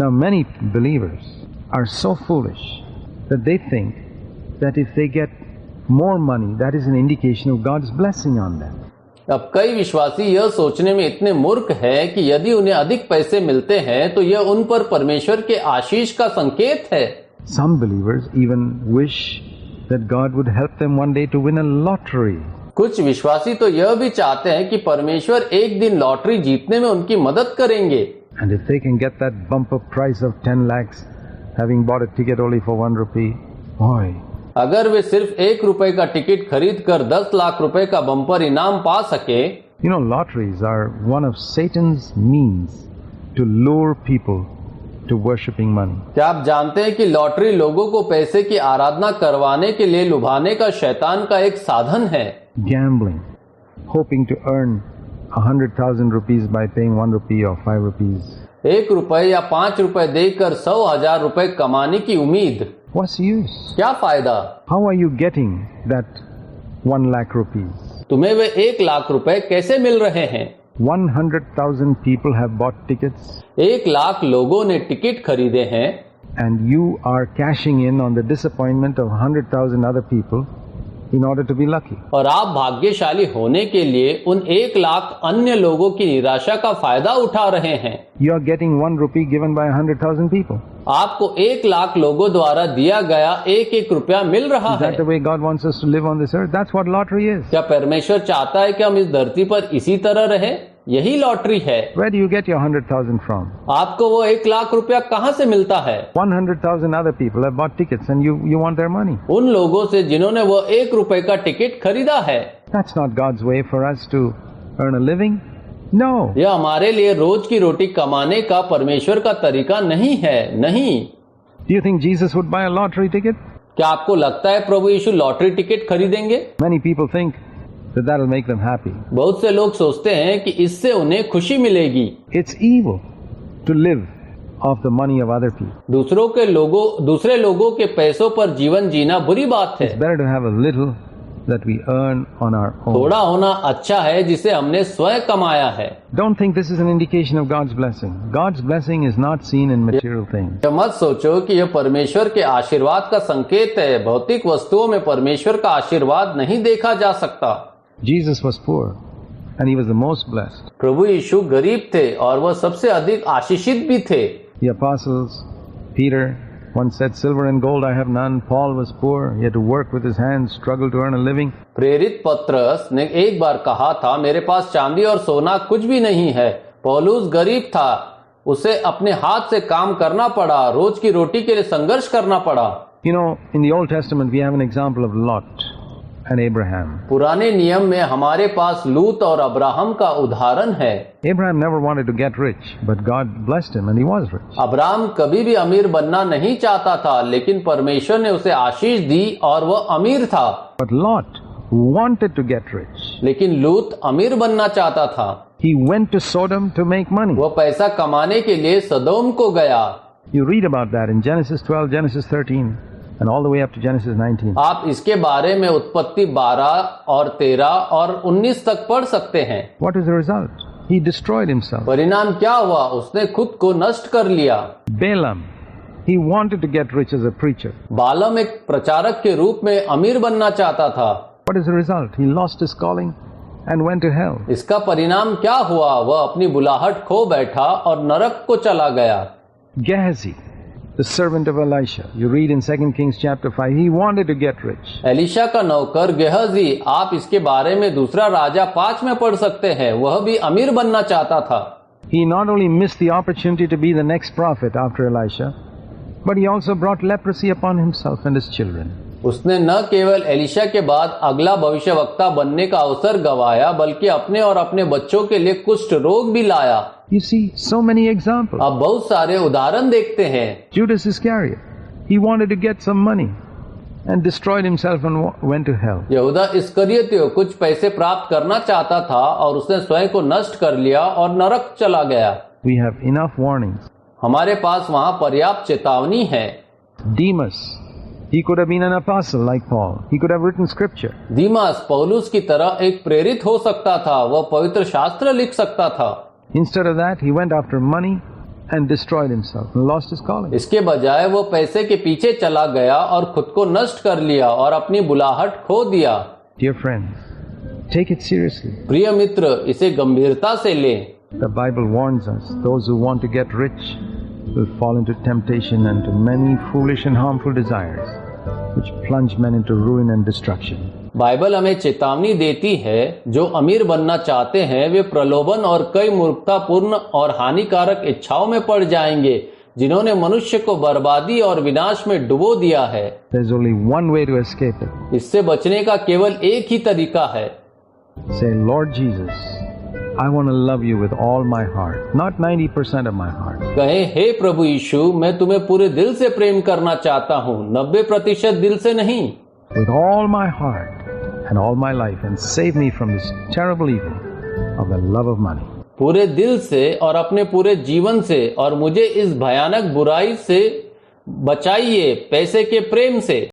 Now, many believers are so foolish that they think that if they get more money, that is an indication of God's blessing on them. अब कई विश्वासी यह सोचने में इतने मूर्ख हैं कि यदि उन्हें अधिक पैसे मिलते हैं तो यह उन पर परमेश्वर के आशीष का संकेत है. Some believers even wish that God would help them one day to win a lottery. कुछ विश्वासी तो यह भी चाहते हैं कि परमेश्वर एक दिन लॉटरी जीतने में उनकी मदद करेंगे. And if they can get that bumper price of 10 lakhs, having bought a ticket only for 1 rupee, boy. अगर वे सिर्फ 1 रुपए का टिकट खरीद कर 10 लाख रुपए का बम्पर इनाम पा सके. You know, lotteries are one of Satan's means to lure people to worshipping money. क्या आप जानते हैं कि लॉटरी लोगों को पैसे की आराधना करवाने के लिए लुभाने का शैतान का एक साधन है. Gambling, hoping to earn 100,000 rupees by paying 1 rupee or 5 rupees. 1 रुपए या 5 रुपए देकर 100,000 रुपए कमाने की उम्मीद. What's the use? क्या फायदा? How are you getting that 1 lakh rupees? तुम्हें वे 1 लाख रुपए कैसे मिल रहे हैं? 100,000 people have bought tickets. 1 lakh लोगों ने टिकट खरीदे हैं. And you are cashing in on the disappointment of 100,000 other people in order to be lucky. और आप भाग्यशाली होने के लिए उन 1 लाख अन्य लोगों की निराशा का फायदा उठा रहे हैं. You are getting 1 rupee given by 100,000 people. आपको 1 लाख लोगों द्वारा दिया गया 1-1 रुपया मिल रहा Is है. that the way God wants us to live on this earth? That's what lottery is. क्या परमेश्वर चाहता है कि हम इस धरती पर इसी तरह रहें? यही लॉटरी है. Where do you get your 100,000 from? आपको वो 1 लाख रुपया कहाँ से मिलता है? 100,000 other people have bought tickets and you want their money. उन लोगों से जिन्होंने वो 1 रुपए का टिकट खरीदा है. That's not God's way for us to earn a living. No. यह हमारे लिए रोज की रोटी कमाने का परमेश्वर का तरीका नहीं है. नहीं. Do you think Jesus would buy a lottery ticket? क्या आपको लगता है प्रभु यीशु लॉटरी टिकट खरीदेंगे? Many people think that that'll make them happy. बहुत से लोग सोचते हैं कि इससे उन्हें खुशी मिलेगी. It's evil to live off the money of other people. दूसरे लोगों के पैसों पर जीवन जीना बुरी बात है. It's better to have a little that we earn on our own. थोड़ा होना अच्छा है जिसे हमने स्वयं कमाया है. Don't think this is an indication of God's blessing. God's blessing is not seen in material things. मत सोचो कि यह परमेश्वर के आशीर्वाद का संकेत है. भौतिक वस्तुओं में परमेश्वर का आशीर्वाद नहीं देखा जा सकता. Jesus was poor and he was the most blessed. प्रभु यीशु गरीब थे और वह सबसे अधिक आशीषित भी थे. The apostles, Peter once said, "Silver and gold I have none." Paul was poor. He had to work with his hands, struggle to earn a living. प्रेरित पत्रस ने एक बार कहा था, मेरे पास चांदी और सोना कुछ भी नहीं है. पौलुस गरीब था, उसे अपने हाथ से काम करना पड़ा, रोज की रोटी के लिए संघर्ष करना पड़ा. You know, in the Old Testament we have an example of Lot and Abraham. पुराने नियम में हमारे पास लूत और अब्राहम का उदाहरण है. Abraham never wanted to get rich, but God blessed him and he was rich. Abraham कभी भी अमीर बनना नहीं चाहता था, लेकिन परमेश्वर ने उसे आशीष दी और वह अमीर था. But Lot wanted to get rich. लेकिन लूत अमीर बनना चाहता था. He went to Sodom to make money. वह पैसा कमाने के लिए सदोम को गया. You read about that in Genesis 12, Genesis 13. And all the way up to Genesis 19. आप इसके बारे में उत्पत्ति 12 और 13 और 19 तक पढ़ सकते हैं. What is the result? He destroyed himself. परिणाम क्या हुआ? उसने खुद को नष्ट कर लिया. Balaam, he wanted to get rich as a preacher. बालम एक प्रचारक के रूप में अमीर बनना चाहता था. What is the result? He lost his calling and went to hell. इसका परिणाम क्या हुआ? वह अपनी बुलाहट खो बैठा और नरक को चला गया. Gehazi, the servant of Elisha, you read in 2 Kings chapter 5, he wanted to get rich. Elisha का नौकर गेहजी, आप इसके बारे में दूसरा राजा 5 में पढ़ सकते हैं. वह भी अमीर बनना चाहता था. He not only missed the opportunity to be the next prophet after Elisha, but he also brought leprosy upon himself and his children. उसने न केवल एलिशा के बाद अगला भविष्यवक्ता बनने का अवसर गंवाया, बल्कि अपने और अपने बच्चों के लिए कुष्ठ रोग भी लाया. You see so many examples. आप बहुत सारे उदाहरण देखते हैं. Judas Iscariot, he wanted to get some money and destroyed himself and went to hell. यहूदा इस्करियोती कुछ पैसे प्राप्त करना चाहता था और उसने स्वयं को नष्ट कर लिया और नरक चला गया. We have enough warnings. हमारे पास वहाँ पर्याप्त चेतावनी है. Demas, he could have been an apostle like Paul. He could have written scripture. दीमास पौलुस की तरह एक प्रेरित हो सकता था. वह पवित्र शास्त्र लिख सकता था. Instead of that, he went after money and destroyed himself and lost his calling. इसके बजाय वो पैसे के पीछे चला गया और खुद को नष्ट कर लिया और अपनी बुलाहट खो दिया। Dear friends, take it seriously. प्रिय मित्र, इसे गंभीरता से लें। The Bible warns us, those who want to get rich will fall into temptation and to many foolish and harmful desires, which plunge men into ruin and destruction. Bible हमें चेतावनी देती है, जो अमीर बनना चाहते हैं वे प्रलोभन और कई मूर्खतापूर्ण और हानिकारक इच्छाओं में पड़ जाएंगे, जिन्होंने मनुष्य को बर्बादी और विनाश में डुबो दिया है। There's only one way to escape it. इससे बचने का केवल एक ही तरीका है। Say, Lord Jesus, I want to love you with all my heart, not 90% of my heart. कहें, हे प्रभु यीशु, मैं तुम्हें पूरे दिल से प्रेम करना चाहता हूँ, 90% दिल से नहीं। With all my heart and all my life, and save me from this terrible evil of the love of money. पूरे दिल से और अपने पूरे जीवन से, और मुझे इस भयानक बुराई से बचाइए, पैसे के प्रेम से।